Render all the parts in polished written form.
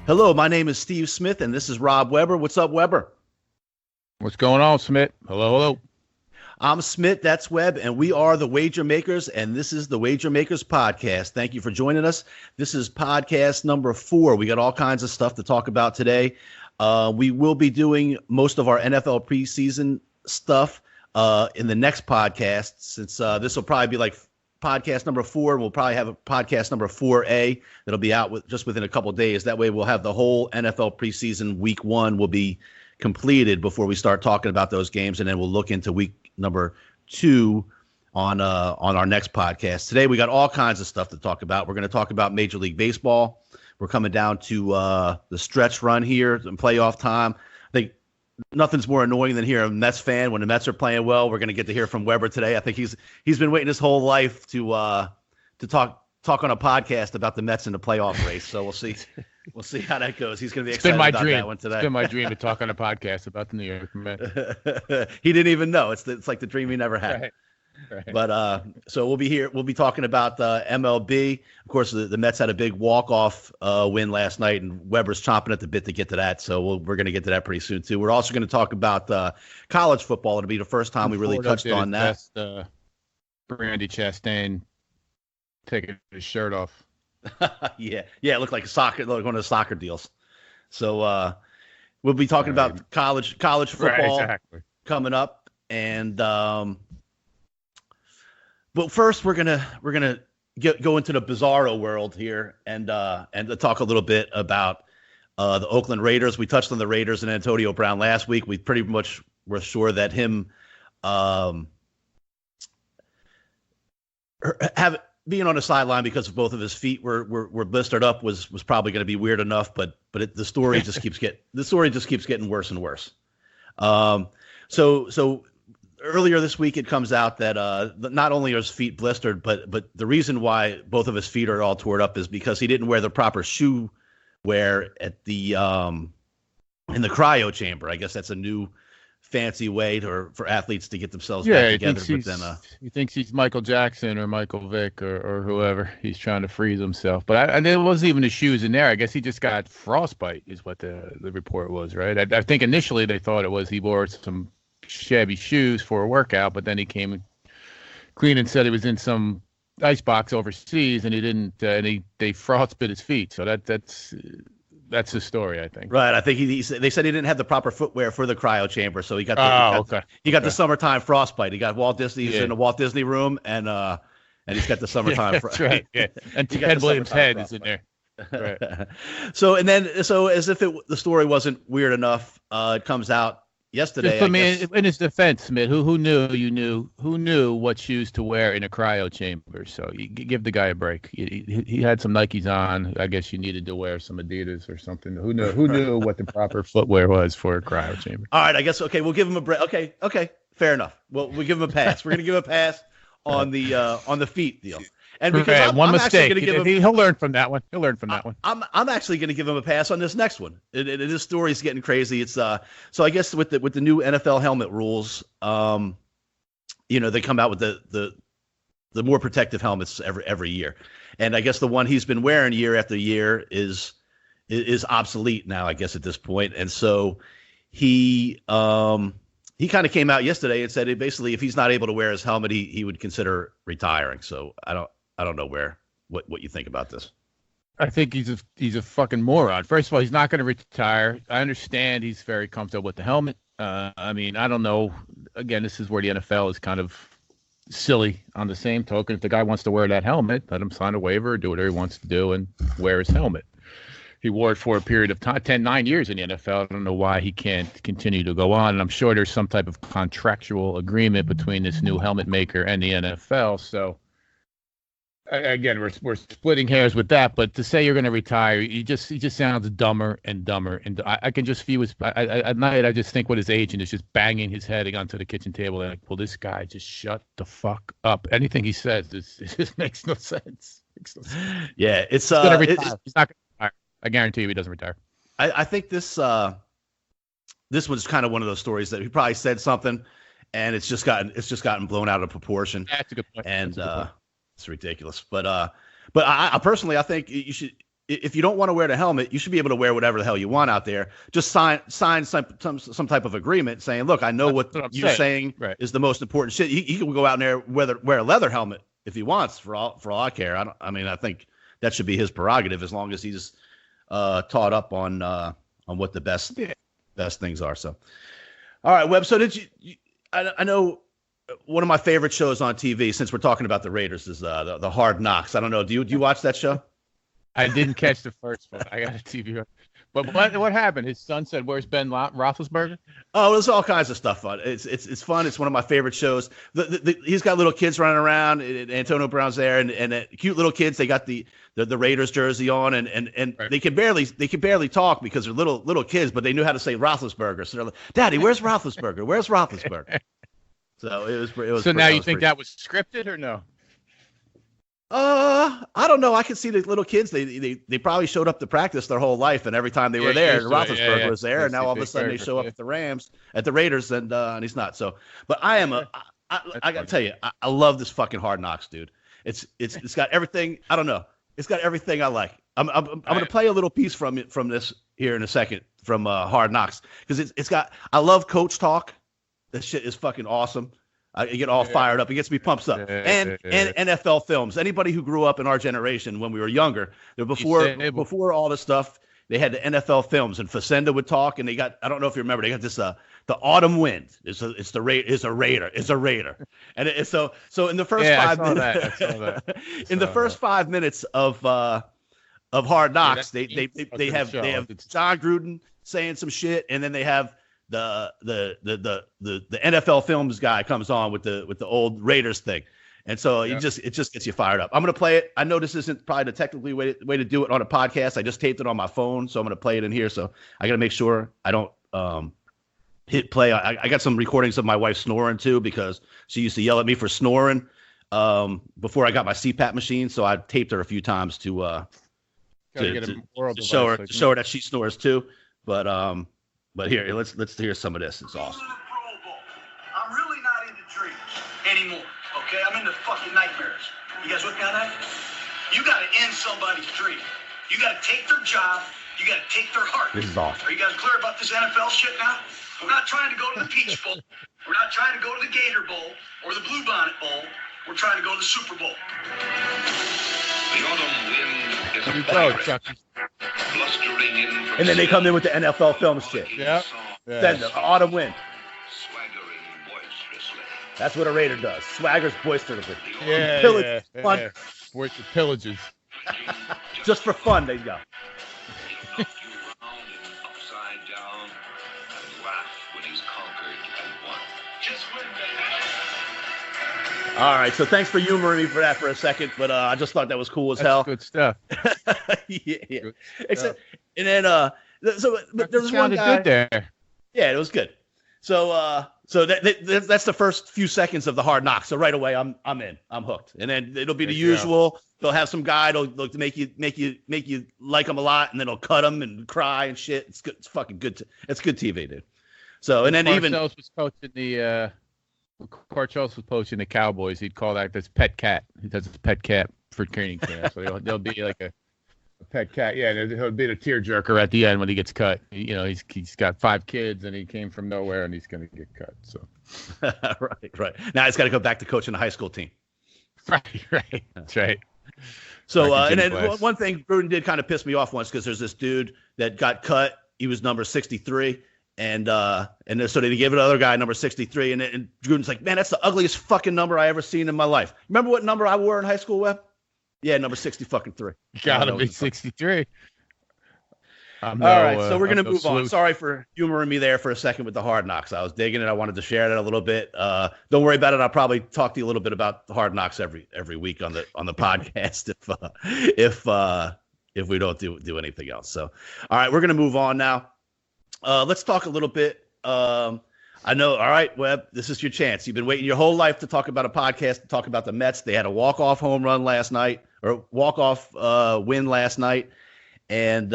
Hello, my name is Steve Smith, and this is Rob Weber. What's up, Weber? What's going on, Smith? Hello, hello. I'm Smith, that's Webb, and we are the Wager Makers, and this is the Wager Makers podcast. Thank you for joining us. This is podcast number 4. We got all kinds of stuff to talk about today. We will be doing most of our NFL preseason stuff in the next podcast, since this will probably be like podcast number 4. We'll probably have a podcast number 4A that'll be out just within a couple of days. That way we'll have the whole NFL preseason week 1 will be completed before we start talking about those games, and then we'll look into week number 2 on our next podcast. Today we got all kinds of stuff to talk about. We're going to talk about Major League Baseball. We're coming down to the stretch run here in playoff time. I think nothing's more annoying than hearing a Mets fan when the Mets are playing well. We're going to get to hear from Weber today. I think he's been waiting his whole life to talk on a podcast about the Mets in the playoff race. So we'll see. We'll see how that goes. He's going to be excited about that one today. It's been my dream to talk on a podcast about the New York Mets. He didn't even know. It's like the dream he never had. Right. But so we'll be here. We'll be talking about MLB. Of course, the Mets had a big walk-off win last night, and Weber's chomping at the bit to get to that. So we're going to get to that pretty soon too. We're also going to talk about college football. It'll be the first time we really touched on that. Brandy Chastain taking his shirt off. Yeah, it looked like one of the soccer deals. So we'll be talking about college football coming up, and but first we're gonna go into the bizarro world here and to talk a little bit about the Oakland Raiders. We touched on the Raiders and Antonio Brown last week. We pretty much were sure that him being on the sideline because of both of his feet were blistered up was probably going to be weird enough, but the story just keeps getting worse and worse. So earlier this week it comes out that not only are his feet blistered, but the reason why both of his feet are all torn up is because he didn't wear the proper shoe wear at the in the cryo chamber. I guess that's a new fancy way for athletes to get themselves back together. He thinks he's Michael Jackson or Michael Vick or whoever. He's trying to freeze himself. But and there wasn't even the shoes in there. I guess he just got frostbite is what the report was, right? I think initially they thought it was he wore some shabby shoes for a workout, but then he came clean and said he was in some ice box overseas and he didn't they frostbit his feet. So that's his story, I think. Right. I think they said he didn't have the proper footwear for the cryo chamber, so he got the summertime frostbite. He got Walt Disney's in the Walt Disney room, and he's got the summertime. That's right. Yeah. And Ted Williams' head is in there. Right. So as if the story wasn't weird enough, it comes out yesterday. In his defense, Smith, who knew what shoes to wear in a cryo chamber? So you give the guy a break. He had some Nikes on. I guess you needed to wear some Adidas or something. Who knew what the proper footwear was for a cryo chamber? All right, I guess we'll give him a break. Okay, fair enough. We'll give him a pass. We're gonna give him a pass on the feet deal. And because one mistake, he'll learn from that one. I'm actually going to give him a pass on this next one. This story is getting crazy. It's so I guess with the new NFL helmet rules, they come out with the more protective helmets every year, and I guess the one he's been wearing year after year is obsolete now. I guess at this point, and so he kind of came out yesterday and said basically if he's not able to wear his helmet, he would consider retiring. So I don't know what you think about this. I think he's a fucking moron. First of all, he's not going to retire. I understand he's very comfortable with the helmet. I mean, I don't know. Again, this is where the NFL is kind of silly. On the same token, if the guy wants to wear that helmet, let him sign a waiver, do whatever he wants to do, and wear his helmet. He wore it for a period of time, 9 years in the NFL. I don't know why he can't continue to go on. And I'm sure there's some type of contractual agreement between this new helmet maker and the NFL. So, again, we're splitting hairs with that, but to say you're going to retire, he just sounds dumber and dumber. And I can just feel at night. I just think what his agent is just banging his head onto the kitchen table. Like, will this guy just shut the fuck up? Anything he says, it just makes no sense. Yeah, he's not going to retire. I guarantee you, he doesn't retire. I think this was kind of one of those stories that he probably said something, and it's just gotten blown out of proportion. That's a good point. And it's ridiculous. But I personally, I think you should. if you don't want to wear the helmet, you should be able to wear whatever the hell you want out there. Just sign some type of agreement saying, look, I know what you're saying is the most important shit. He can go out in there wear a leather helmet if he wants. For all I care. I think that should be his prerogative as long as he's taught up on what the best things are. So, all right, Webb. So I know one of my favorite shows on TV, since we're talking about the Raiders, is the Hard Knocks. I don't know. Do you watch that show? I didn't catch the first one. I got a TV. But what happened? His son said, "Where's Ben Roethlisberger?" Oh, there's all kinds of stuff on it. It's fun. It's one of my favorite shows. He's got little kids running around. And Antonio Brown's there, and cute little kids. They got the Raiders jersey on, and right. they can barely talk because they're little kids, but they knew how to say Roethlisberger. So they're like, "Daddy, where's Roethlisberger? Where's Roethlisberger?" So it was. So now you think that was scripted or no? I don't know. I can see the little kids. They probably showed up to practice their whole life, and every time they were there, Roethlisberger was there, and now all of a sudden they show up at the Raiders, and he's not. So, but I gotta tell you, I love this fucking Hard Knocks, dude. It's got everything. I don't know. It's got everything I like. I'm gonna play a little piece from this here in a second from Hard Knocks because it's got. I love coach talk. This shit is fucking awesome. I get all fired up. It gets me pumped up. And NFL films. Anybody who grew up in our generation when we were younger, before all this stuff, they had the NFL films, and Facenda would talk, and they got, I don't know if you remember, they got this the autumn wind. It's a raider. And so in the first 5 minutes, in the first 5 minutes of Hard Knocks, they have John Gruden saying some shit, and then they have the NFL films guy comes on with the old Raiders thing. And so it just gets you fired up. I'm going to play it. I know this isn't probably the technically way to do it on a podcast. I just taped it on my phone, so I'm going to play it in here. So I got to make sure I don't hit play. I got some recordings of my wife snoring too, because she used to yell at me for snoring before I got my CPAP machine. So I taped her a few times to show her that she snores too. But here, let's hear some of this. It's awesome. I'm really not into dreams anymore. Okay, I'm into fucking nightmares. You guys with me on that? You got to end somebody's dream. You got to take their job. You got to take their heart. This is awesome. Are you guys clear about this NFL shit now? We're not trying to go to the Peach Bowl. We're not trying to go to the Gator Bowl or the Bluebonnet Bowl. We're trying to go to the Super Bowl. The autumn wind is a pirate. And then they come in with the NFL film shit. Yeah. Then the autumn wind. That's what a Raider does. Swaggers boisterously. Yeah. Pillages. Just for fun, they go. All right, so thanks for humoring me for that for a second, but I just thought that was cool as hell. Good stuff. Yeah. Good Except, and then but there was one guy. Good there. Yeah, it was good. So that's the first few seconds of the Hard Knocks. So right away, I'm in. I'm hooked. And then it'll be the usual. They'll have some guy. They'll make you like him a lot, and then they'll cut him and cry and shit. It's good. It's fucking good. It's good TV, dude. So and then Parcells was coaching the. Parcells was coaching the Cowboys. He'd call that this pet cat. He does his pet cat for training camp. So there'll be like a pet cat. Yeah, he'll be a tearjerker at the end when he gets cut. He's got 5 kids and he came from nowhere and he's going to get cut. So right. Now he's got to go back to coaching the high school team. Right. That's right. So and then one thing Gruden did kind of piss me off once because there's this dude that got cut. He was number 63. And so they gave it another guy, number 63. And Gruden's like, man, that's the ugliest fucking number I ever seen in my life. Remember what number I wore in high school, Webb? Yeah, number 60-3. Gotta be 63. All right, so we're going to move on. Sorry for humoring me there for a second with the Hard Knocks. I was digging it. I wanted to share that a little bit. Don't worry about it. I'll probably talk to you a little bit about the Hard Knocks every week on the podcast if we don't do anything else. So, all right, we're going to move on now. Let's talk a little bit. I know. All right, Webb, this is your chance. You've been waiting your whole life to talk about a podcast, to talk about the Mets. They had a walk-off home run last night, or walk-off win last night. And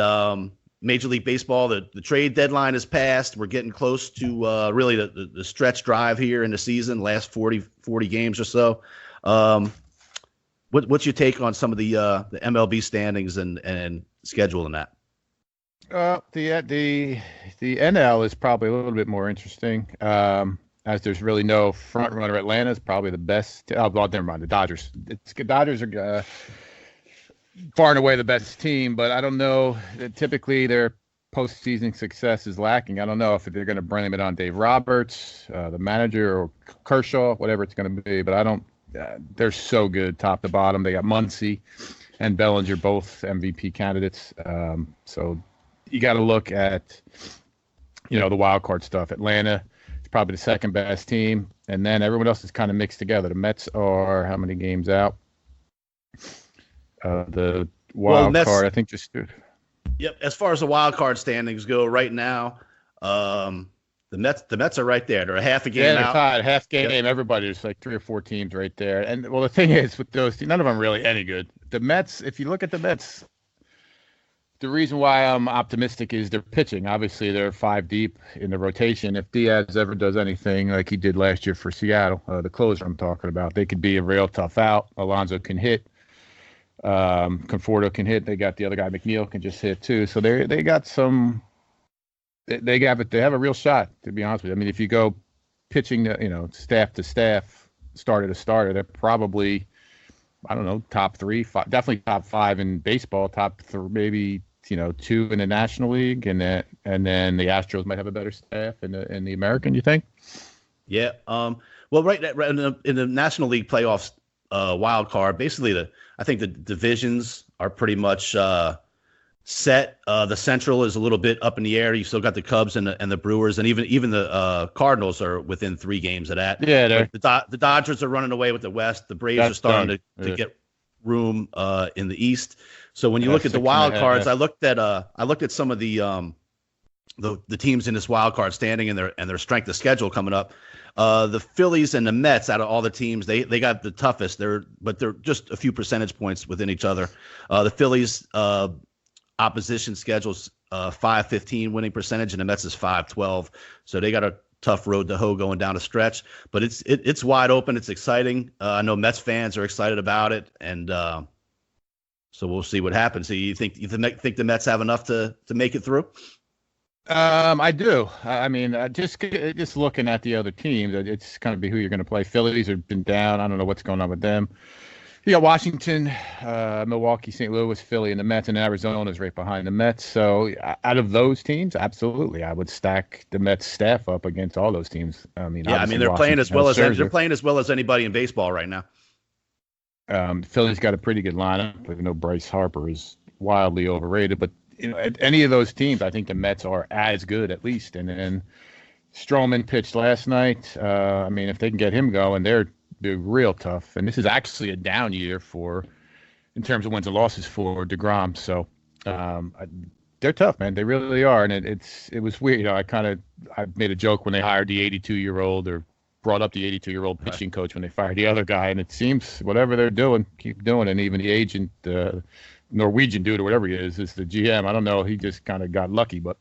Major League Baseball, the trade deadline has passed. We're getting close to really the stretch drive here in the season, last 40 games or so. What's your take on some of the MLB standings and schedule and that? The NL is probably a little bit more interesting, as there's really no front runner. Atlanta is probably the best. Oh, well, never mind. The Dodgers. Dodgers are far and away the best team, but I don't know. Typically, their postseason success is lacking. I don't know if they're going to blame it on Dave Roberts, the manager, or Kershaw, whatever it's going to be. But I don't. They're so good, top to bottom. They got Muncy and Bellinger, both MVP candidates. So you got to look at, the wild card stuff. Atlanta is probably the second best team, and then everyone else is kind of mixed together. The Mets are how many games out? The wild card, I think, just. Yep. As far as the wild card standings go, right now, the Mets are right there. They're a half a game they're out. Tied, half game. Yep. Everybody, there's like 3 or 4 teams right there. And well, the thing is with those teams, none of them really any good. The Mets, if you look at the Mets, the reason why I'm optimistic is their pitching. Obviously, they're 5 deep in the rotation. If Diaz ever does anything like he did last year for Seattle, the closer I'm talking about, they could be a real tough out. Alonso can hit. Conforto can hit. They got the other guy, McNeil, can just hit too. So they got some. They have a real shot, to be honest with you. I mean, if you go pitching, staff to staff, starter to starter, they're probably, I don't know, top 3, definitely top 5 in baseball, top 3, maybe 2 in the National League, and then the Astros might have a better staff in the American. You think? Yeah. Well, right in the National League playoffs wild card, basically I think the divisions are pretty much set. The Central is a little bit up in the air. You still got the Cubs and the Brewers, and even the Cardinals are within 3 games of that. Yeah, the Dodgers are running away with the West. The Braves are starting to get room in the East. So when you look at the wild cards, I looked at some of the teams in this wild card standing and their strength of schedule coming up. The Phillies and the Mets, out of all the teams, they got the toughest. But they're just a few percentage points within each other. The Phillies opposition schedule's 5.15 winning percentage, and the Mets is 5.12. So they got a tough road to hoe going down the stretch. But it's wide open. It's exciting. I know Mets fans are excited about it, and so we'll see what happens. So you think the Mets have enough to make it through? I do. I mean, just looking at the other teams, it's kind of be who you're going to play. Phillies have been down. I don't know what's going on with them. You got Washington, Milwaukee, St. Louis, Philly, and the Mets, and Arizona is right behind the Mets. So out of those teams, absolutely, I would stack the Mets staff up against all those teams. I mean, yeah, I mean they're playing as well as anybody in baseball right now. Philly's got a pretty good lineup. I know Bryce Harper is wildly overrated, but at any of those teams, I think the Mets are as good at least. And then Stroman pitched last night. I mean, if they can get him going, they're real tough. And this is actually a down year in terms of wins and losses for DeGrom. So they're tough, man. They really are. And it was weird. I made a joke when they hired the 82-year-old or brought up the 82-year-old pitching coach when they fired the other guy. And it seems whatever they're doing, keep doing. And even the agent, Norwegian dude or whatever he is the GM. I don't know. He just kind of got lucky, but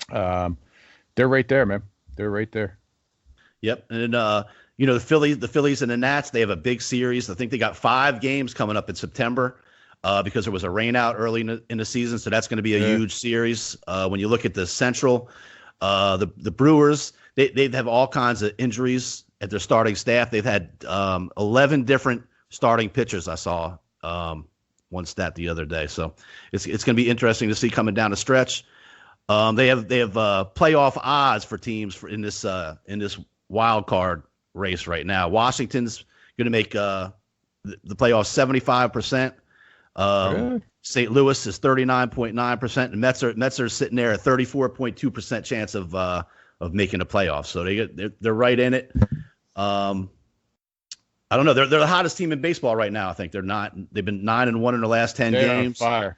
they're right there, man. They're right there. Yep. And the Phillies and the Nats, they have a big series. I think they got 5 games coming up in September because there was a rain out early in the season. So that's going to be a huge series. When you look at the Central, the Brewers, they have all kinds of injuries at their starting staff. They've had 11 different starting pitchers. I saw one stat the other day. So it's going to be interesting to see coming down the stretch. They have playoff odds for teams in this wild card race right now. Washington's going to make the playoffs 75%. St. Louis is 39.9%, and Mets are sitting there at 34.2% chance of making the playoffs. So they're right in it. I don't know. They're the hottest team in baseball right now. I think they've been 9-1 in the last 10 games. They're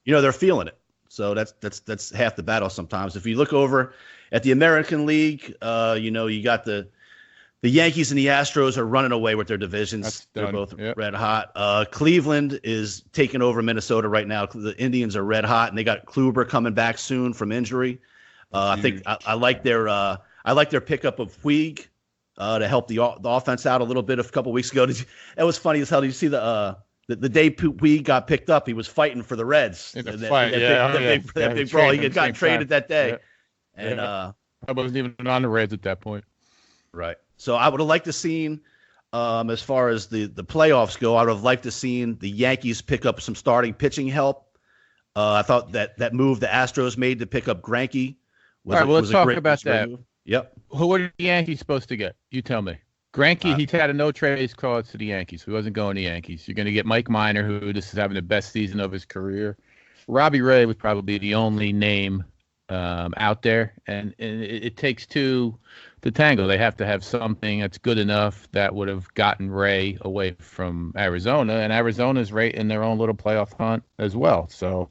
they're feeling it. So that's half the battle sometimes. If you look over at the American League, you got the Yankees and the Astros are running away with their divisions. They're both red hot. Cleveland is taking over Minnesota right now. The Indians are red hot, and they got Kluber coming back soon from injury. I think I like their pickup of Puig to help the offense out a little bit a couple weeks ago. It was funny as hell. Did you see the day Puig got picked up? He was fighting for the Reds. In the fight, that big brawl. He got traded that day, and I wasn't even on the Reds at that point. Right. So I would have liked to seen, as far as the playoffs go, I would have liked to seen the Yankees pick up some starting pitching help. I thought that move the Astros made to pick up Greinke was, all right, well, let's talk great, about that. Move. Yep. Who are the Yankees supposed to get? You tell me. Greinke, he had a no trades clause to the Yankees. He wasn't going to the Yankees. You're going to get Mike Minor, who this is having the best season of his career. Robbie Ray was probably the only name out there, and it takes two to tango. They have to have something that's good enough that would have gotten Ray away from Arizona, and Arizona's right in their own little playoff hunt as well. So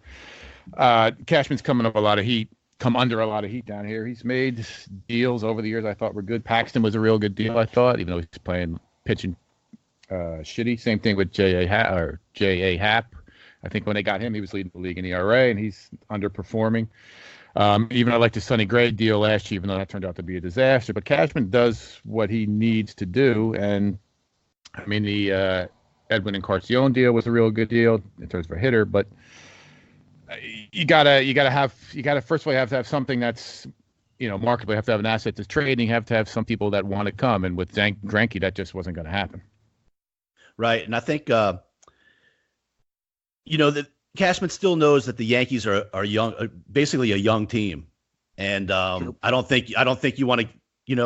Cashman's come under a lot of heat down here. He's made deals over the years I thought were good. Paxton was a real good deal, I thought, even though he's pitching shitty. Same thing with J.A. Happ. I think when they got him, he was leading the league in ERA, and he's underperforming. Even I liked the Sonny Gray deal last year, even though that turned out to be a disaster. But Cashman does what he needs to do, and I mean the Edwin Encarnacion deal was a real good deal in terms of a hitter. But you gotta first of all, you have to have something that's marketable. You have to have an asset to trade, and you have to have some people that want to come. And with Greinke, that just wasn't going to happen. Right, and I think that Cashman still knows that the Yankees are young, basically a young team, and I don't think you want to.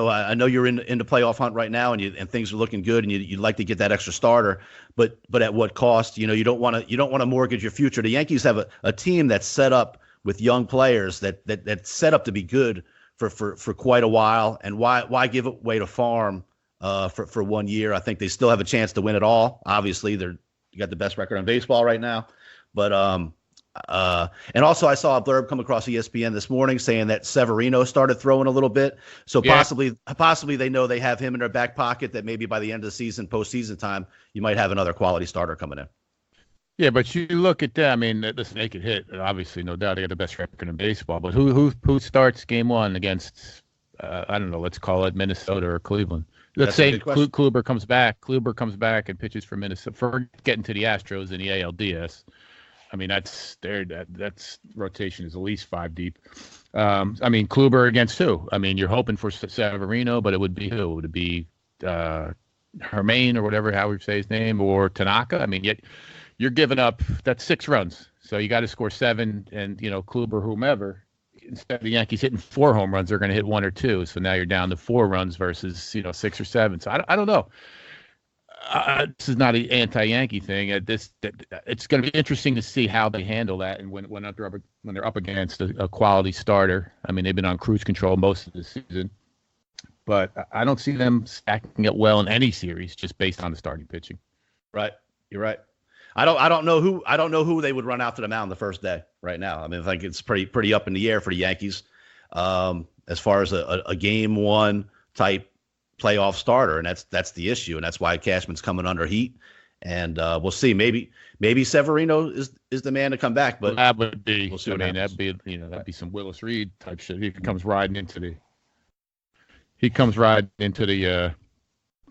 I know you're in the playoff hunt right now, and things are looking good, and you'd like to get that extra starter, but at what cost? You don't want to mortgage your future. The Yankees have a team that's set up with young players that's set up to be good for quite a while, and why give away to farm for 1 year? I think they still have a chance to win it all. Obviously, you got the best record in baseball right now. But and also I saw a blurb come across ESPN this morning saying that Severino started throwing a little bit. So possibly they know they have him in their back pocket, that maybe by the end of the season, postseason time, you might have another quality starter coming in. Yeah, but you look at that. I mean, listen, they could hit. Obviously, no doubt, they got the best record in baseball. But who starts game one against? I don't know. Let's call it Minnesota or Cleveland. Let's say Kluber comes back. Kluber comes back and pitches for Minnesota. For getting to the Astros in the ALDS. I mean, that's rotation is at least 5 deep. I mean, Kluber against who? I mean, you're hoping for Severino, but it would be who? Would it be Hermain or whatever, how we say his name, or Tanaka? I mean, yet you're giving up, that's 6 runs. So you got to score 7, and, Kluber, whomever, instead of the Yankees hitting 4 home runs, they're going to hit 1 or 2. So now you're down to 4 runs versus, 6 or 7. So I don't know. This is not an anti-Yankee thing. It's going to be interesting to see how they handle that, and when they're up against a quality starter. I mean, they've been on cruise control most of the season, but I don't see them stacking it well in any series just based on the starting pitching. Right, you're right. I don't know who they would run out to the mound the first day right now. I mean, I think it's pretty up in the air for the Yankees as far as a game one type playoff starter, and that's the issue, and that's why Cashman's coming under heat, and we'll see. Maybe Severino is the man to come back, but that would be. We'll see that'd be some Willis Reed type shit. He comes riding into the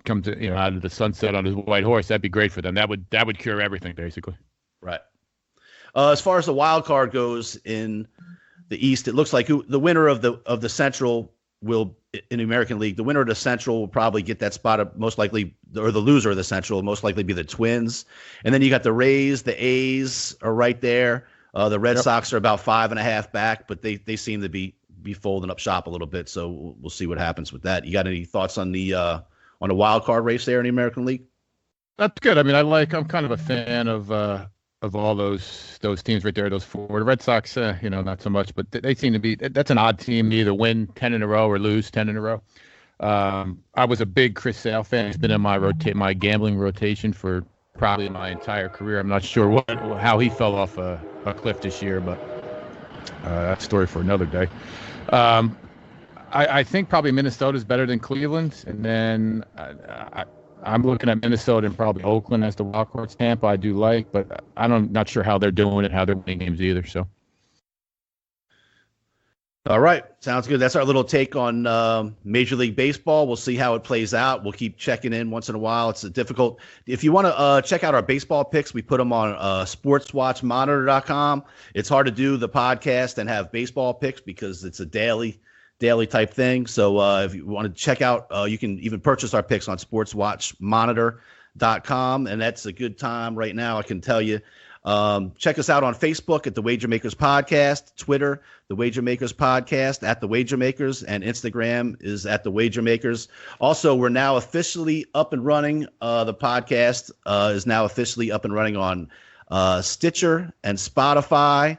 out of the sunset on his white horse. That'd be great for them. That would cure everything basically. Right. As far as the wild card goes in the East, it looks like the winner of the Central will, in the American League, the winner of the Central will probably get that spot, most likely, or the loser of the Central will most likely be the Twins. And then you got the Rays, the A's are right there. The Red Sox are about 5.5 back, but they seem to be folding up shop a little bit. So we'll see what happens with that. You got any thoughts on the wild card race there in the American League? That's good. I mean, I'm kind of a fan of all those teams right there, those 4. The Red Sox, not so much, but they seem to be. That's an odd team to either win 10 in a row or lose 10 in a row. I was a big Chris Sale fan. He's been in my gambling rotation for probably my entire career. I'm not sure how he fell off a cliff this year, but that's a story for another day. I think probably Minnesota's better than Cleveland, and then I'm looking at Minnesota and probably Oakland as the wild cards. Tampa I do like, but I'm not sure how they're doing it, how they're winning games either. So All right. Sounds good. That's our little take on Major League Baseball. We'll see how it plays out. We'll keep checking in once in a while. It's difficult. If you want to check out our baseball picks, we put them on sportswatchmonitor.com. It's hard to do the podcast and have baseball picks because it's a daily type thing. So if you want to check out, you can even purchase our picks on sportswatchmonitor.com. And that's a good time right now, I can tell you. Check us out on Facebook at The Wager Makers Podcast, Twitter, The Wager Makers Podcast, at The Wager Makers, and Instagram is at The Wager Makers. Also, we're now officially up and running. The podcast is now officially up and running on Stitcher and Spotify,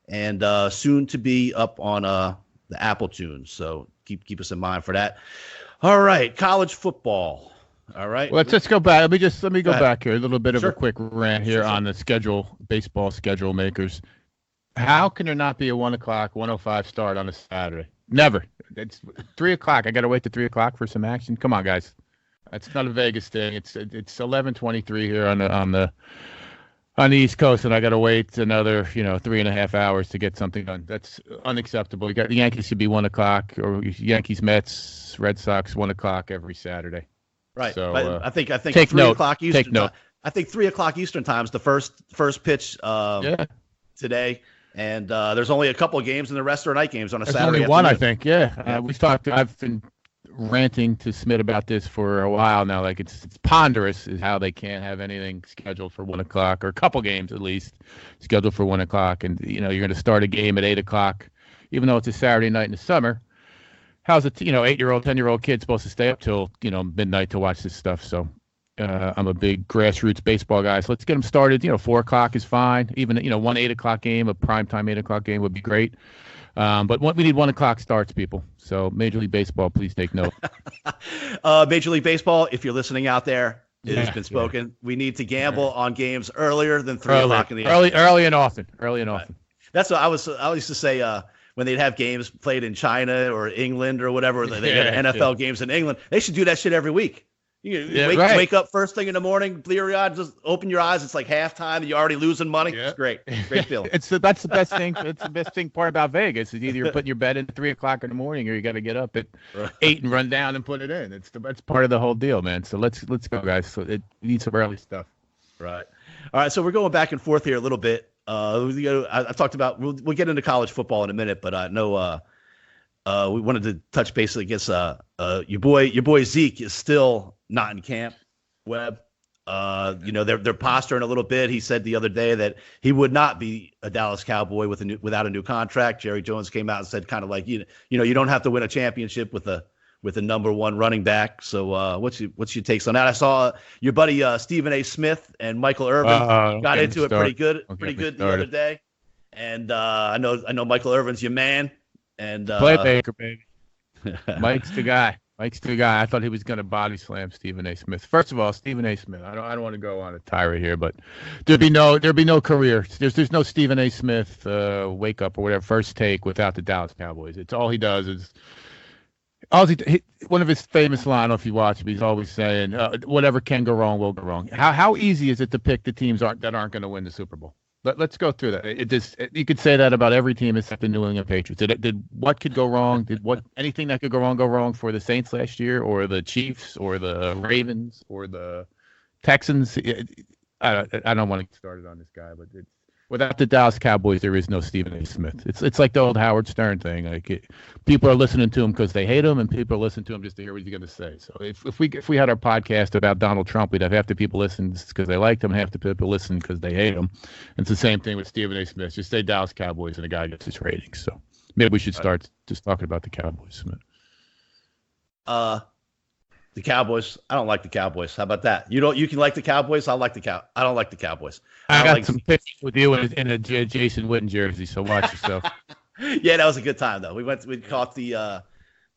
and soon to be up on the Apple Tunes. So keep us in mind for that. All right, college football. All right. Well, let's go back. Let me go back here. A little bit of Sure. a quick rant here on the schedule, baseball schedule makers. How can there not be a 1 o'clock, 1:05 start on a Saturday? Never. It's 3 o'clock. I got to wait to 3 o'clock for some action. Come on, guys. That's not a Vegas thing. It's 11:23 here on the East Coast, and I got to wait another 3.5 hours to get something done. That's unacceptable. You got the Yankees should be 1 o'clock, or Yankees, Mets, Red Sox 1 o'clock every Saturday. Right. So, I think take 3 note. o'clock Eastern. Take note. I think 3 o'clock Eastern time is the first pitch today, and there's only a couple of games, and the rest are night games on a There's Saturday. only one, I afternoon. think. Yeah. We've talked. I've been ranting to Smith about this for a while now. Like it's ponderous is how they can't have anything scheduled for 1 o'clock, or a couple games at least scheduled for 1 o'clock, and you're going to start a game at 8 o'clock, even though it's a Saturday night in the summer. How's a 8-year-old, 10-year-old kid supposed to stay up till midnight to watch this stuff? So I'm a big grassroots baseball guy. So let's get them started. 4 o'clock is fine. Even 1 8 o'clock game, a primetime 8 o'clock game would be great. But we need 1 o'clock starts, people. So Major League Baseball, please take note. Major League Baseball, if you're listening out there, it has been spoken. Yeah. We need to gamble on games earlier than 3 o'clock in the afternoon. Early and often. That's what I used to say. When they'd have games played in China or England or whatever, they had NFL games in England. They should do that shit every week. You wake up first thing in the morning, clear your eyes, just open your eyes. It's like halftime. You're already losing money. Yeah. It's great feeling. That's the best thing. It's the best thing part about Vegas is either you're putting your bet in at 3 o'clock in the morning, or you got to get up at 8 and run down and put it in. That's part of the whole deal, man. So let's go, guys. So we need some early stuff. Right. All right. So we're going back and forth here a little bit. I talked about we'll get into college football in a minute, but I know we wanted to touch base against your boy Zeke is still not in camp. Webb, they're posturing a little bit. He said the other day that he would not be a Dallas Cowboy without a new contract. Jerry Jones came out and said kind of like you don't have to win a championship with a number one running back. So what's your takes on that? I saw your buddy Stephen A. Smith and Michael Irvin got into it pretty good the other day. And I know Michael Irvin's your man. And Playmaker, baby. Mike's the guy. I thought he was going to body slam Stephen A. Smith. First of all, Stephen A. Smith. I don't want to go on a tirade here, but there'd be no career. There's no Stephen A. Smith wake up or whatever first take without the Dallas Cowboys. It's all he does is. One of his famous lines, I don't know if you watch him, he's always saying, whatever can go wrong will go wrong. How easy is it to pick the teams that aren't going to win the Super Bowl? Let's go through that. You could say that about every team except the New England Patriots. Did what could go wrong? Anything that could go wrong for the Saints last year, or the Chiefs, or the Ravens, or the Texans? I don't want to get started on this guy, but without the Dallas Cowboys, there is no Stephen A. Smith. It's like the old Howard Stern thing. People are listening to him because they hate him, and people are listening to him just to hear what he's going to say. So if we had our podcast about Donald Trump, we'd have half the people listen because they liked him, half the people listen because they hate him. And it's the same thing with Stephen A. Smith. Just say Dallas Cowboys, and the guy gets his ratings. So maybe we should start just talking about the Cowboys, Smith. The Cowboys. I don't like the Cowboys. How about that? You can like the Cowboys. I like the I don't like the Cowboys. I got some pictures with you in a Jason Witten jersey, so watch yourself. Yeah, that was a good time though. We caught the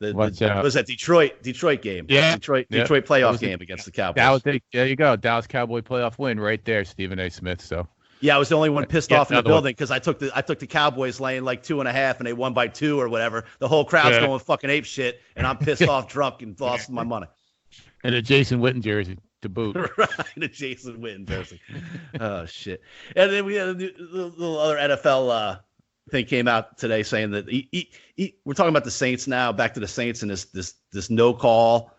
was that Detroit game? Yeah, Detroit playoff game against the Cowboys. There you go, Dallas Cowboy playoff win right there, Stephen A. Smith. So yeah, I was the only one pissed off in the building because I took the Cowboys laying like 2.5 and they won by 2 or whatever. The whole crowd's going fucking ape shit, and I'm pissed off, drunk, and lost my money. And a Jason Witten jersey to boot. Right, a Jason Witten jersey. Oh, shit. And then we had a little other NFL thing came out today saying that we're talking about the Saints now. Back to the Saints and this no call.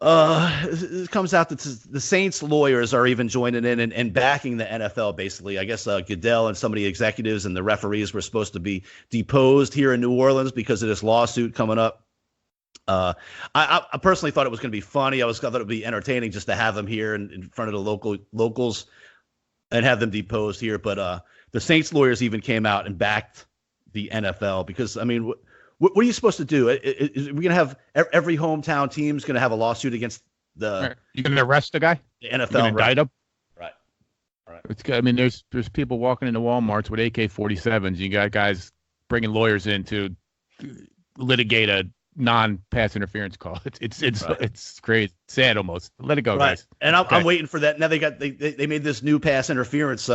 It comes out that the Saints lawyers are even joining in and backing the NFL. Basically, I guess Goodell and some of the executives and the referees were supposed to be deposed here in New Orleans because of this lawsuit coming up. I personally thought it was going to be funny. I thought it would be entertaining just to have them here in front of the locals and have them deposed here. But the Saints lawyers even came out and backed the NFL because, I mean, what are you supposed to do? Is we going to have every hometown team's going to have a lawsuit against the? You going to arrest the guy? The NFL, you indict him? Right. It's. I mean, there's people walking into Walmarts with AK-47s. You got guys bringing lawyers in to litigate a non-pass interference call. It's crazy, sad almost. Let it go, right. Guys. And I'm waiting for that. Now they made this new pass interference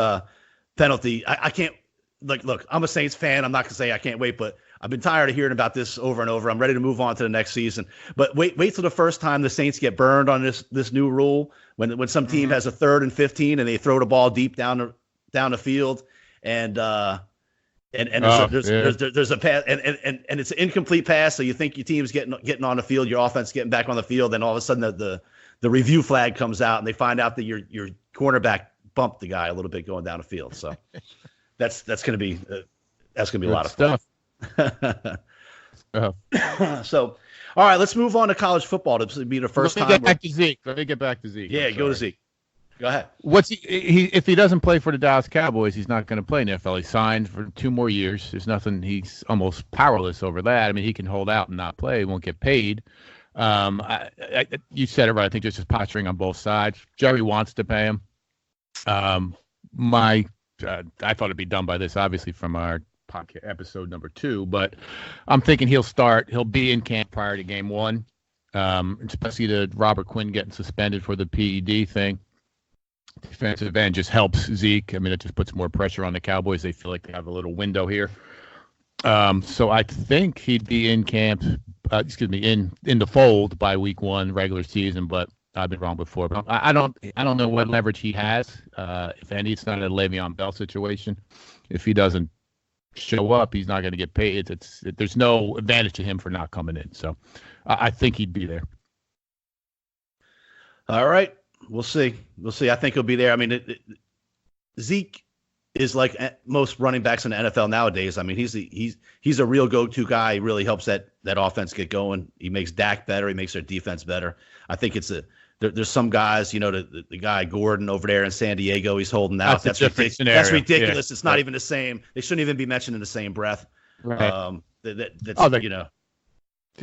penalty. I can't look. I'm a Saints fan. I'm not gonna say I can't wait, but I've been tired of hearing about this over and over. I'm ready to move on to the next season. But wait till the first time the Saints get burned on this new rule when some team has a 3rd and 15 and they throw the ball deep down the field and there's a pass and it's an incomplete pass, so you think your team's getting on the field, your offense getting back on the field, then all of a sudden the review flag comes out and they find out that your cornerback bumped the guy a little bit going down the field. So that's going to be a lot of fun. So, all right, let's move on to college football. To be the first time. Let me get back to Zeke. Yeah, go to Zeke. Go ahead. If he doesn't play for the Dallas Cowboys, he's not going to play in the NFL. He signed for 2 more years. There's nothing. He's almost powerless over that. I mean, he can hold out and not play. He won't get paid. You said it right. I think there's just posturing on both sides. Jerry wants to pay him. I thought it'd be done by this, obviously, from our podcast episode number 2, but I'm thinking he'll start. He'll be in camp prior to game 1, especially the Robert Quinn getting suspended for the PED thing. Defensive end just helps Zeke. I mean, it just puts more pressure on the Cowboys. They feel like they have a little window here. So I think he'd be in camp, in the fold by week 1 regular season, but I've been wrong before. But I don't know what leverage he has. If any, it's not a Le'Veon Bell situation. If he doesn't show up, he's not going to get paid. There's no advantage to him for not coming in. So I think he'd be there. All right. We'll see. I think he'll be there. I mean, Zeke is like most running backs in the NFL nowadays. I mean, he's a real go-to guy. He really helps that offense get going. He makes Dak better. He makes their defense better. I think there's some guys, the guy Gordon over there in San Diego, he's holding out. That's ridiculous. That's ridiculous. Yeah. It's not even the same. They shouldn't even be mentioned in the same breath. Right. The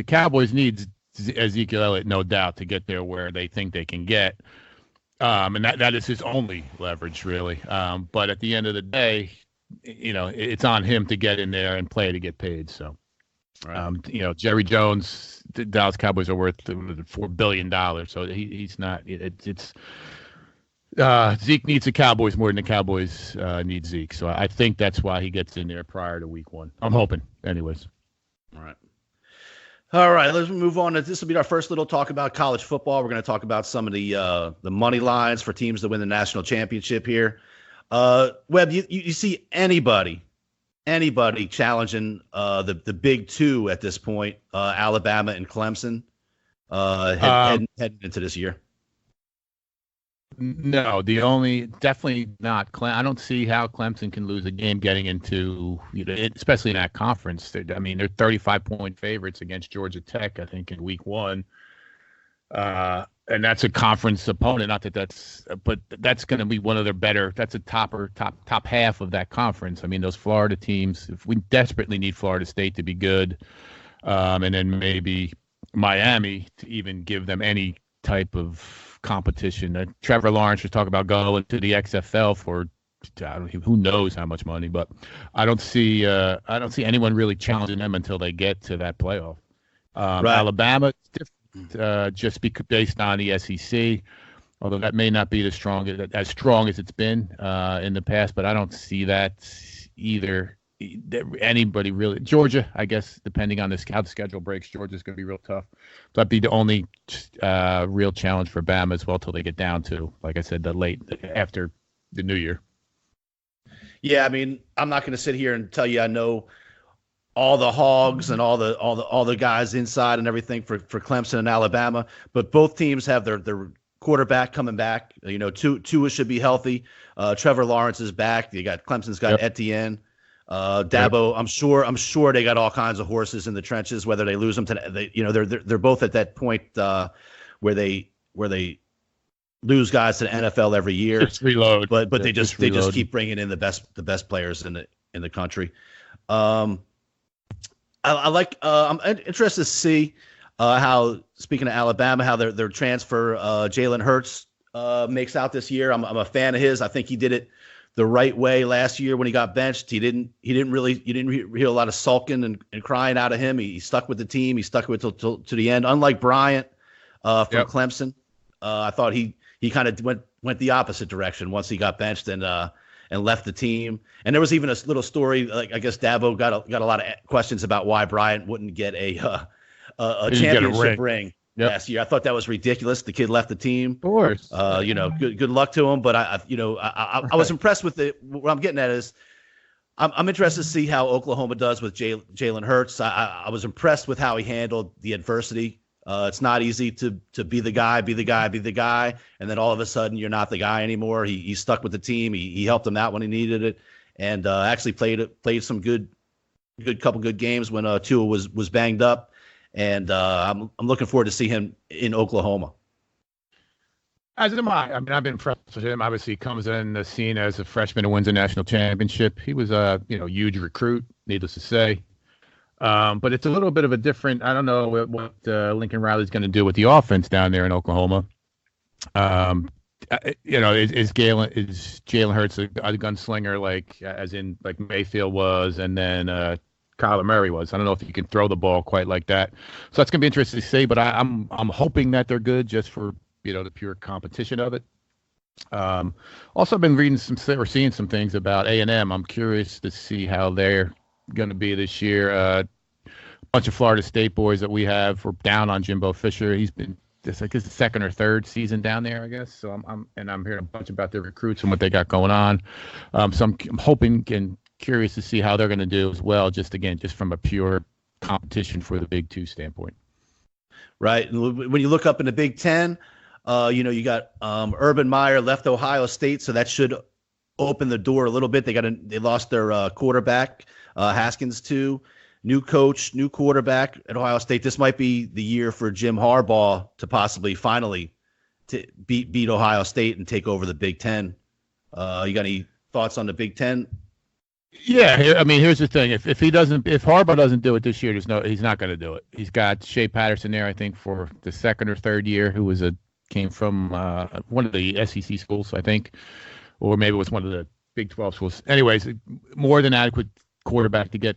Cowboys need Ezekiel Elliott, no doubt, to get there where they think they can get. And that is his only leverage, really. But at the end of the day, it's on him to get in there and play to get paid. So, Jerry Jones, the Dallas Cowboys are worth $4 billion. So he's not. Zeke needs the Cowboys more than the Cowboys need Zeke. So I think that's why he gets in there prior to week 1. I'm hoping, anyways. All right, let's move on. This will be our first little talk about college football. We're going to talk about some of the money lines for teams to win the national championship here. Webb, you see anybody challenging the big 2 at this point, Alabama and Clemson, heading into this year? No, definitely not. I don't see how Clemson can lose a game getting into, especially in that conference. They're 35-point favorites against Georgia Tech, I think, in week 1. And that's a conference opponent. Not that but that's going to be one of their better. That's a top half of that conference. I mean, those Florida teams, if we desperately need Florida State to be good, and then maybe Miami to even give them any type of competition. Trevor Lawrence was talking about going to the XFL for who knows how much money, but I don't see anyone really challenging them until they get to that playoff. Right. Alabama, different, just based on the SEC, although that may not be as strong as it's been in the past, but I don't see that either. Anybody really. Georgia, I guess, depending on how the schedule breaks, Georgia's going to be real tough. That'd be the only real challenge for Bama as well till they get down to, like I said, the late after the New Year. Yeah, I mean, I'm not going to sit here and tell you I know all the hogs and all the guys inside and everything for Clemson and Alabama, but both teams have their quarterback coming back. You know, Tua should be healthy. Trevor Lawrence is back. You got Clemson's got Etienne. Dabo, I'm sure they got all kinds of horses in the trenches. Whether they lose them today, they're both at that point where they lose guys to the NFL every year. Just reload, but they just keep bringing in the best players in the country. I'm interested to see how, speaking of Alabama, how their transfer Jalen Hurts makes out this year. I'm a fan of his. I think he did it the right way last year when he got benched. You didn't hear a lot of sulking and crying out of him. He stuck with the team. He stuck with it to the end. Unlike Bryant from Clemson, I thought he kind of went the opposite direction once he got benched and left the team. And there was even a little story, like I guess Dabo got a lot of questions about why Bryant wouldn't get a championship ring last year. I thought that was ridiculous. The kid left the team. Of course. Good luck to him. But I was impressed with it. What I'm getting at is I'm interested to see how Oklahoma does with Jalen Hurts. I was impressed with how he handled the adversity. It's not easy to be the guy, and then all of a sudden you're not the guy anymore. He stuck with the team. He helped them out when he needed it, and actually played some good couple good games when Tua was banged up. And I'm looking forward to see him in Oklahoma. As am I. I mean, I've been impressed with him. Obviously, he comes in the scene as a freshman and wins a national championship. He was a huge recruit, needless to say. But it's a little bit of a different. I don't know what Lincoln Riley's going to do with the offense down there in Oklahoma. Is Jalen Hurts a gunslinger like Mayfield was, and then Kyler Murray was? I don't know if he can throw the ball quite like that. So that's going to be interesting to see. But I'm hoping that they're good just for the pure competition of it. Also, I've been reading seeing some things about A&M. I'm curious to see how they're going to be this year. A bunch of Florida State boys that we have were down on Jimbo Fisher. He's been his second or third season down there, I guess. So I'm hearing a bunch about their recruits and what they got going on. So I'm hoping and curious to see how they're going to do as well. Just from a pure competition for the Big Two standpoint. Right. When you look up in the Big Ten, you got Urban Meyer left Ohio State, so that should open the door a little bit. They lost their quarterback. Haskins too, new coach, new quarterback at Ohio State. This might be the year for Jim Harbaugh to possibly finally to beat Ohio State and take over the Big Ten. You got any thoughts on the Big Ten? Yeah, I mean, here's the thing: if Harbaugh doesn't do it this year, he's not going to do it. He's got Shea Patterson there, I think, for the second or third year, who came from one of the SEC schools, I think, or maybe it was one of the Big 12 schools. Anyways, more than adequate quarterback to get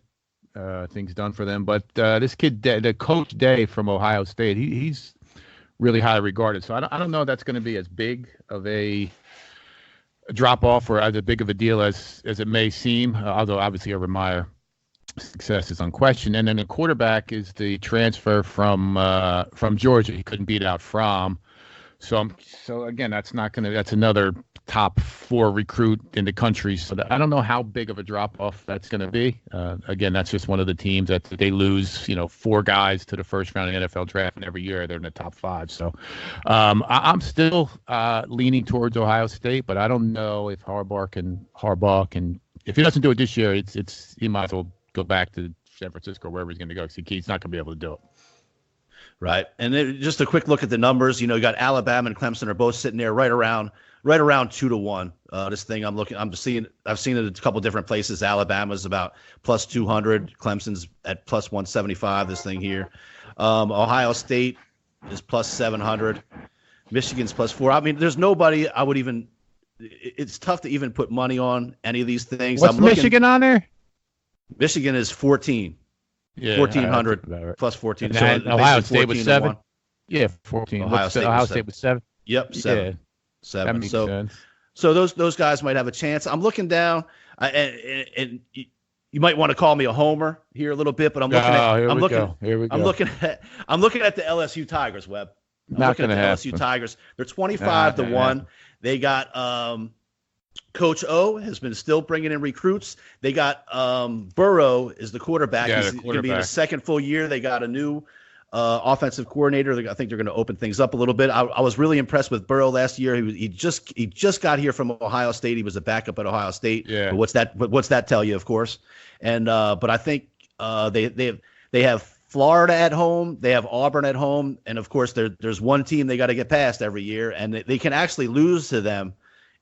things done for them. But this kid, the coach Day from Ohio State, he's really highly regarded. So I don't know if that's going to be as big of a drop off or as big of a deal as it may seem. Although obviously Urban Meyer success is unquestioned. And then the quarterback is the transfer from Georgia. He couldn't beat out Fromm. So again, that's another top 4 recruit in the country. So I don't know how big of a drop off that's going to be. Again, that's just one of the teams that they lose, 4 guys to the first round of the NFL draft, and every year they're in the top 5. So I'm still leaning towards Ohio State, but I don't know if Harbaugh can. If he doesn't do it this year, he might as well go back to San Francisco, wherever he's going to go, because he's not going to be able to do it. Right. And then just a quick look at the numbers. You got Alabama and Clemson are both sitting there right around 2-1. I've seen it at a couple different places. Alabama's about plus 200. Clemson's at plus 175. This thing here. Ohio State is plus 700. Michigan's plus 4. I mean, there's nobody I would even. It's tough to even put money on any of these things. What's Michigan on there? Michigan is 14. Yeah, 1,400 right. Plus 14. So Ohio State was 7. Yeah, 14. Ohio State was 7. Yep, 7. Yeah, 7. That makes sense. So those guys might have a chance. I'm looking down, and you might want to call me a homer here a little bit, but I'm looking at the LSU Tigers, Webb. Not going to happen. LSU Tigers. They're 25-1. They got Coach O has been still bringing in recruits. They got Burrow is the quarterback. Yeah, He's the going to be in his quarterback. second full year. They got a new offensive coordinator. I think they're going to open things up a little bit. I was really impressed with Burrow last year. He just got here from Ohio State. He was a backup at Ohio State. Yeah. But what's that tell you? Of course. And but I think they have Florida at home. They have Auburn at home, and of course there's one team they got to get past every year, and they can actually lose to them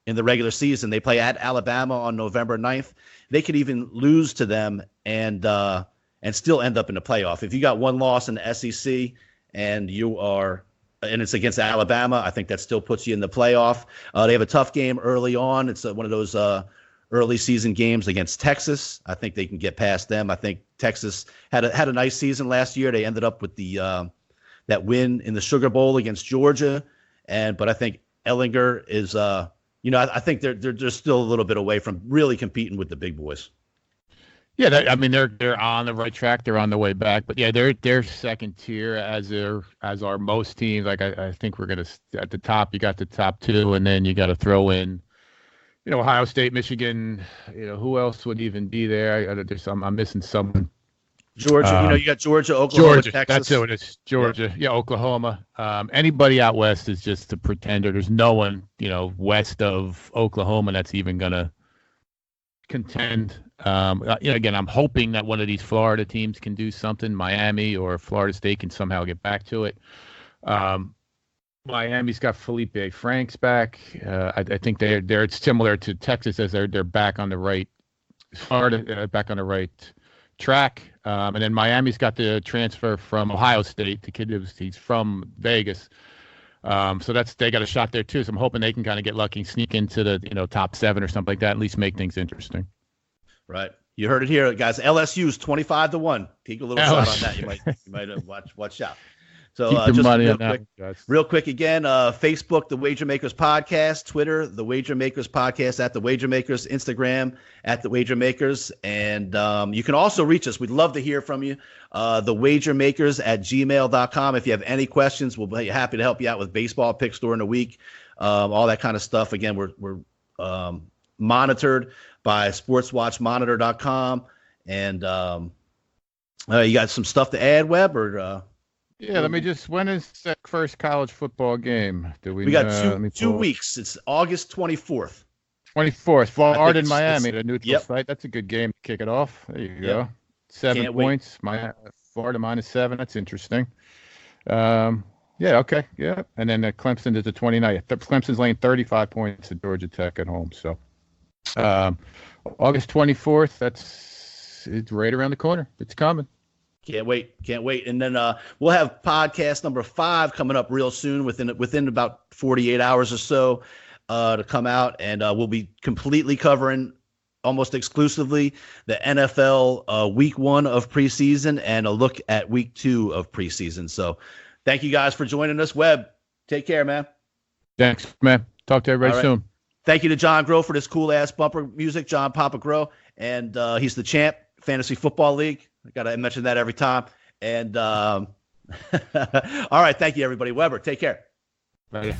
in the regular season. They play at Alabama on November 9th. They could even lose to them and still end up in the playoff. If you got one loss in the SEC and it's against Alabama, I think that still puts you in the playoff. They have a tough game early on. It's one of those early season games against Texas. I think they can get past them. I think Texas had a nice season last year. They ended up with that win in the Sugar Bowl against Georgia, but I think Ellinger is I think they're still a little bit away from really competing with the big boys. Yeah, they're on the right track. They're on the way back, but yeah, they're second tier as are most teams. Like I think we're gonna at the top. You got the top two, and then you got to throw in, Ohio State, Michigan. Who else would even be there? I'm missing someone. Georgia, you got Georgia, Oklahoma, Texas. That's it. It's Georgia. Yeah, Oklahoma. Anybody out west is just a pretender. There's no one, west of Oklahoma that's even gonna contend. Again, I'm hoping that one of these Florida teams can do something. Miami or Florida State can somehow get back to it. Miami's got Felipe Franks back. I think they're similar to Texas as they're back on the right. Florida back on the right track. And then Miami's got the transfer from Ohio State. The kid he's from Vegas. So they got a shot there too. So I'm hoping they can kind of get lucky, sneak into the top 7 or something like that, at least make things interesting. Right. You heard it here, guys. LSU's 25-1. Take a little shot on that. You might watch out. So keep your just money real on quick, that, guys. Real quick again, Facebook, The Wager Makers Podcast, Twitter, The Wager Makers Podcast at The Wager Makers, Instagram at The Wager Makers. And you can also reach us. We'd love to hear from you. TheWagerMakers@gmail.com. If you have any questions, we'll be happy to help you out with baseball picks during the week, all that kind of stuff. Again, we're monitored by SportsWatchMonitor.com. And you got some stuff to add, Webb, or yeah, let me just. When is that first college football game? We got 2 weeks. It's August 24th. 24th. Florida and Miami, the neutral site. That's a good game to kick it off. There you go. 7 points. Florida -7. That's interesting. Yeah. Okay. Yeah. And then Clemson is the 29th. Clemson's laying 35 points at Georgia Tech at home. So August 24th. It's right around the corner. It's coming. Can't wait. And then we'll have podcast number 5 coming up real soon, within about 48 hours or so to come out. And we'll be completely covering almost exclusively the NFL week 1 of preseason and a look at week 2 of preseason. So thank you guys for joining us. Webb, take care, man. Thanks, man. Talk to everybody soon. Thank you to John Groh for this cool ass bumper music, John Papa Groh. And he's the champ, Fantasy Football League. I got to mention that every time. And all right. Thank you, everybody. Weber, take care. Bye.